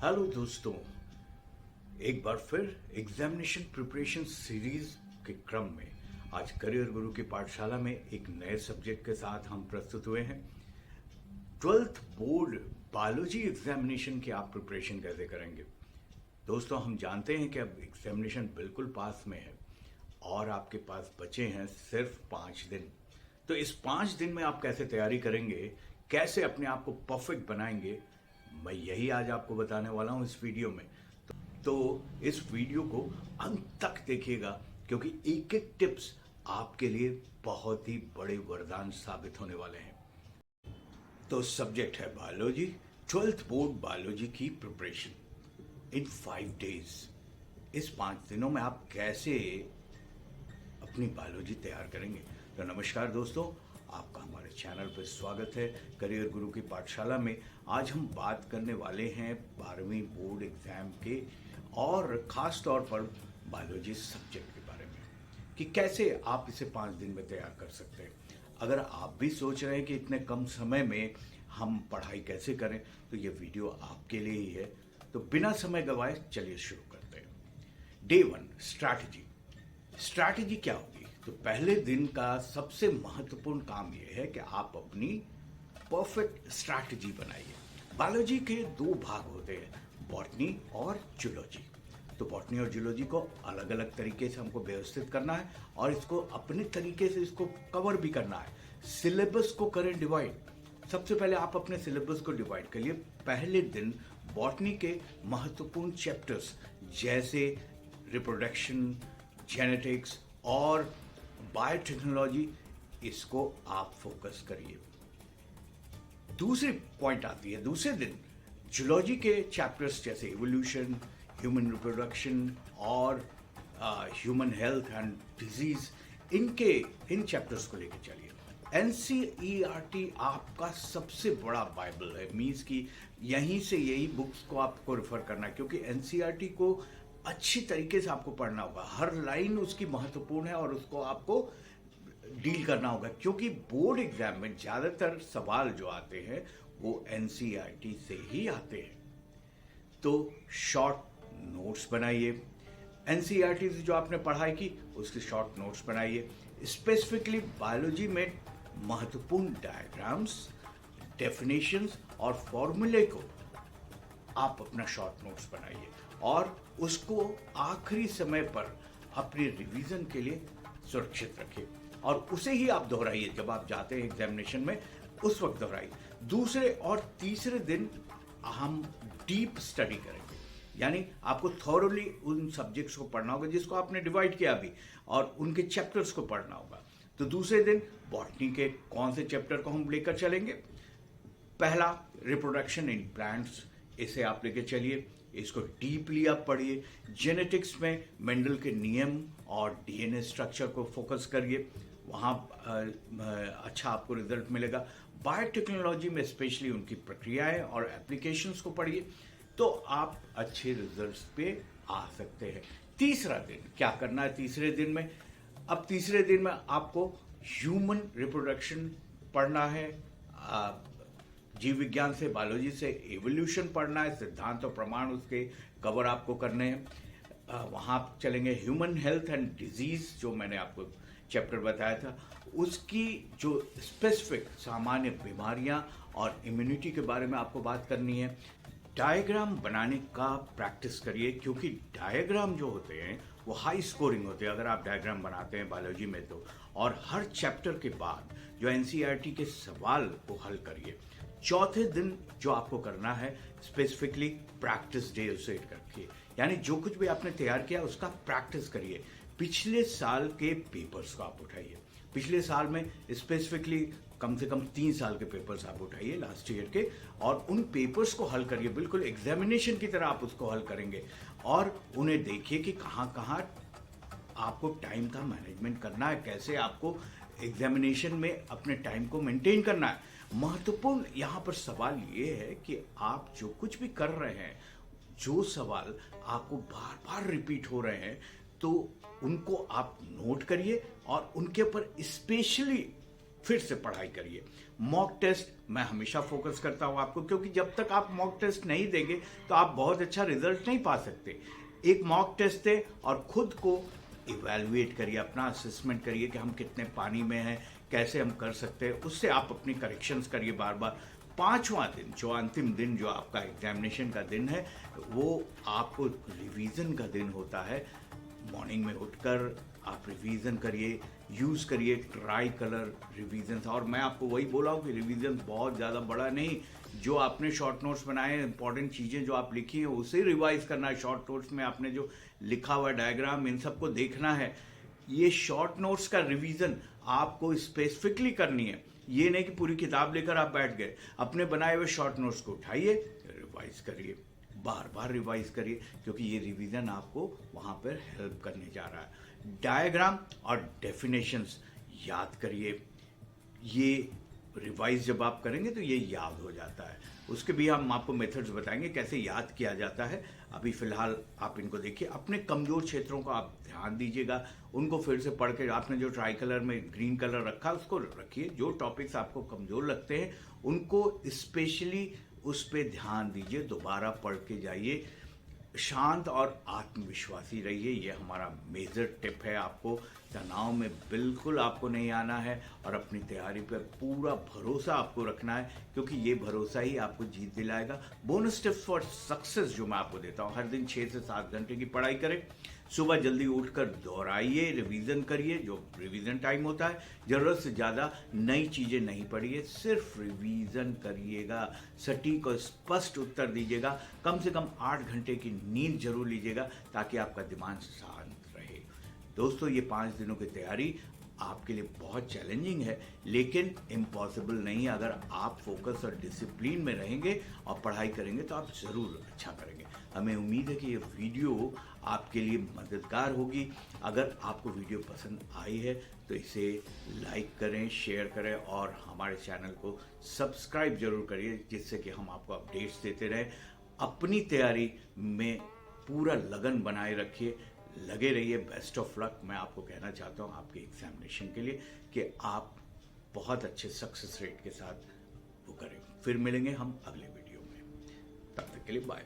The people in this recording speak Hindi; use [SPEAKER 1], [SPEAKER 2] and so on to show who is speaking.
[SPEAKER 1] हेलो दोस्तों, एक बार फिर एग्जामिनेशन प्रिपरेशन सीरीज के क्रम में आज करियर गुरु की पाठशाला में एक नए सब्जेक्ट के साथ हम प्रस्तुत हुए हैं। 12th बोर्ड बायोलॉजी एग्जामिनेशन की आप प्रिपरेशन कैसे करेंगे। दोस्तों, हम जानते हैं कि अब एग्जामिनेशन बिल्कुल पास में है और आपके पास बचे हैं सिर्फ 5 दिन। तो इस 5 दिन में आप कैसे तैयारी करेंगे, कैसे अपने आप को परफेक्ट बनाएंगे, मैं यही आज आपको बताने वाला हूं इस वीडियो में। तो इस वीडियो को अंत तक देखिएगा क्योंकि एक एक टिप्स आपके लिए बहुत ही बड़े वरदान साबित होने वाले हैं। तो सब्जेक्ट है बायोलॉजी, 12th बोर्ड बायोलॉजी की प्रिपरेशन इन 5 डेज। इस 5 दिनों में आप कैसे अपनी बायोलॉजी तैयार करेंगे। तो नमस्कार दोस्तों, आपका हमारे चैनल पर स्वागत है करियर गुरु की पाठशाला में। आज हम बात करने वाले हैं 12वीं बोर्ड एग्जाम के और ख़ास तौर पर बायोलॉजी सब्जेक्ट के बारे में कि कैसे आप इसे 5 दिन में तैयार कर सकते हैं। अगर आप भी सोच रहे हैं कि इतने कम समय में हम पढ़ाई कैसे करें, तो ये वीडियो आपके लिए ही है। तो बिना समय गंवाए चलिए शुरू करते हैं। डे 1 स्ट्रैटेजी क्या होगी। तो पहले दिन का सबसे महत्वपूर्ण काम यह है कि आप अपनी परफेक्ट स्ट्रैटेजी बनाइए। बायोलॉजी के 2 भाग होते हैं, बॉटनी और जूलॉजी। तो बॉटनी और जूलॉजी को अलग अलग तरीके से हमको व्यवस्थित करना है और इसको अपने तरीके से इसको कवर भी करना है। सिलेबस को करें डिवाइड। सबसे पहले आप अपने सिलेबस को डिवाइड करिए। पहले दिन बॉटनी के महत्वपूर्ण चैप्टर्स जैसे रिप्रोडक्शन, जेनेटिक्स और बायोटेक्नोलॉजी, इसको आप फोकस करिए। दूसरी पॉइंट आती है दूसरे दिन जूलॉजी के चैप्टर्स जैसे इवोल्यूशन, ह्यूमन रिप्रोडक्शन और human health and disease, in chapters को लेकर चलिए। एनसीईआरटी आपका सबसे बड़ा बाइबल है, मीन्स कि यहीं से यही बुक्स को आपको रेफर करना है क्योंकि एनसीईआरटी को अच्छी तरीके से आपको पढ़ना होगा। हर लाइन उसकी महत्वपूर्ण है और उसको आपको डील करना होगा क्योंकि बोर्ड एग्जाम में ज़्यादातर सवाल जो आते हैं वो एनसीईआरटी से ही आते हैं। तो शॉर्ट नोट्स बनाइए। एनसीईआरटी से जो आपने पढ़ाई की उसके शॉर्ट नोट्स बनाइए। स्पेसिफिकली बायोलॉजी में महत्वपूर्ण डायग्राम्स, डेफिनेशंस और फॉर्मूले को आप अपना शॉर्ट नोट्स बनाइए और उसको आखिरी समय पर अपने रिवीजन के लिए सुरक्षित रखिए और उसे ही आप दोहराइए। जब आप जाते हैं एग्जामिनेशन में उस वक्त दोहराइए। दूसरे और तीसरे दिन हम डीप स्टडी करेंगे, यानी आपको थॉरोली उन सब्जेक्ट्स को पढ़ना होगा जिसको आपने डिवाइड किया अभी और उनके चैप्टर्स को पढ़ना होगा। तो दूसरे दिन बॉटनी के कौन से चैप्टर को हम लेकर चलेंगे। पहला रिप्रोडक्शन इन प्लांट्स, इसे आप लेकर चलिए, इसको डीपली आप पढ़िए। जेनेटिक्स में मेंडल के नियम और डीएनए स्ट्रक्चर को फोकस करिए, वहाँ अच्छा आपको रिजल्ट मिलेगा। बायोटेक्नोलॉजी में स्पेशली उनकी प्रक्रियाएं और एप्लीकेशंस को पढ़िए तो आप अच्छे रिजल्ट्स पे आ सकते हैं। तीसरा दिन क्या करना है तीसरे दिन में। अब तीसरे दिन में आपको ह्यूमन रिप्रोडक्शन पढ़ना है, जीव विज्ञान से, बायोलॉजी से एवोल्यूशन पढ़ना है, सिद्धांत और प्रमाण उसके कवर आपको करने हैं। वहाँ चलेंगे ह्यूमन हेल्थ एंड डिजीज, जो मैंने आपको चैप्टर बताया था, उसकी जो स्पेसिफिक सामान्य बीमारियाँ और इम्यूनिटी के बारे में आपको बात करनी है। डायग्राम बनाने का प्रैक्टिस करिए क्योंकि डायग्राम जो होते हैं वो हाई स्कोरिंग होते हैं अगर आप डायग्राम बनाते हैं बायोलॉजी में तो। और हर चैप्टर के बाद जो एनसीईआरटी के सवाल को हल करिए। चौथे दिन जो आपको करना है स्पेसिफिकली प्रैक्टिस डे उसे रखिए, यानी जो कुछ भी आपने तैयार किया उसका प्रैक्टिस करिए। पिछले साल के पेपर्स को आप उठाइए। पिछले साल में स्पेसिफिकली कम से कम 3 साल के पेपर्स आप उठाइए लास्ट ईयर के और उन पेपर्स को हल करिए। बिल्कुल एग्जामिनेशन की तरह आप उसको हल करेंगे और उन्हें देखिए कि कहाँ कहाँ आपको टाइम का मैनेजमेंट करना है, कैसे आपको एग्जामिनेशन में अपने टाइम को मेंटेन करना है। महत्वपूर्ण यहाँ पर सवाल ये है कि आप जो कुछ भी कर रहे हैं, जो सवाल आपको बार बार रिपीट हो रहे हैं, तो उनको आप नोट करिए और उनके ऊपर स्पेशली फिर से पढ़ाई करिए। मॉक टेस्ट मैं हमेशा फोकस करता हूं आपको, क्योंकि जब तक आप मॉक टेस्ट नहीं देंगे तो आप बहुत अच्छा रिजल्ट नहीं पा सकते। एक मॉक टेस्ट दे और खुद को इवैल्यूएट करिए, अपना असेसमेंट करिए कि हम कितने पानी में हैं, कैसे हम कर सकते हैं, उससे आप अपनी करेक्शंस करिए बार बार। पांचवा दिन, जो अंतिम दिन, जो आपका एग्जामिनेशन का दिन है, वो आपको रिवीजन का दिन होता है। मॉर्निंग में उठकर आप रिवीजन करिए, यूज करिए ट्राई कलर रिवीजन। और मैं आपको वही बोला हूँ कि रिवीजन बहुत ज़्यादा बड़ा नहीं, जो आपने शॉर्ट नोट्स बनाए हैं, इंपॉर्टेंट चीज़ें जो आप लिखी हैं उसे रिवाइज करना है। शॉर्ट नोट्स में आपने जो लिखा हुआ डायग्राम, इन सबको देखना है। ये शॉर्ट नोट्स का रिवीजन आपको स्पेसिफिकली करनी है। ये नहीं कि पूरी किताब लेकर आप बैठ गए। अपने बनाए हुए शॉर्ट नोट्स को उठाइए, रिवाइज करिए, बार बार रिवाइज करिए, क्योंकि ये रिवीजन आपको वहां पर हेल्प करने जा रहा है। डायग्राम और डेफिनेशंस याद करिए। ये रिवाइज जब आप करेंगे तो ये याद हो जाता है। उसके भी हम आपको मेथड्स बताएंगे कैसे याद किया जाता है। अभी फिलहाल आप इनको देखिए। अपने कमजोर क्षेत्रों को आप ध्यान दीजिएगा, उनको फिर से पढ़ के, आपने जो ट्राई कलर में ग्रीन कलर रखा उसको रखिए। जो टॉपिक्स आपको कमजोर लगते हैं उनको स्पेशली उस पर ध्यान दीजिए, दोबारा पढ़ के जाइए। शांत और आत्मविश्वासी रहिए, ये हमारा मेजर टिप है। आपको तनाव में बिल्कुल आपको नहीं आना है और अपनी तैयारी पर पूरा भरोसा आपको रखना है, क्योंकि ये भरोसा ही आपको जीत दिलाएगा। बोनस टिप्स फॉर सक्सेस जो मैं आपको देता हूँ, हर दिन 6 से 7 घंटे की पढ़ाई करें। सुबह जल्दी उठकर दोहराइए, रिवीजन करिए, जो रिवीजन टाइम होता है। जरूरत से ज़्यादा नई चीज़ें नहीं पढ़िए, सिर्फ रिवीजन करिएगा। सटीक और स्पष्ट उत्तर दीजिएगा। कम से कम 8 घंटे की नींद जरूर लीजिएगा, ताकि आपका दिमाग शांत रहे। दोस्तों, ये 5 दिनों की तैयारी आपके लिए बहुत चैलेंजिंग है, लेकिन इम्पॉसिबल नहीं है। अगर आप फोकस और डिसिप्लिन में रहेंगे और पढ़ाई करेंगे तो आप ज़रूर अच्छा करेंगे। हमें उम्मीद है कि ये वीडियो आपके लिए मददगार होगी। अगर आपको वीडियो पसंद आई है तो इसे लाइक करें, शेयर करें और हमारे चैनल को सब्सक्राइब जरूर करिए, जिससे कि हम आपको अपडेट्स देते रहें। अपनी तैयारी में पूरा लगन बनाए रखिए, लगे रहिए। बेस्ट ऑफ लक मैं आपको कहना चाहता हूँ आपके एग्जामिनेशन के लिए, कि आप बहुत अच्छे सक्सेस रेट के साथ वो करें। फिर मिलेंगे हम अगले वीडियो में, तब तक के लिए बाय।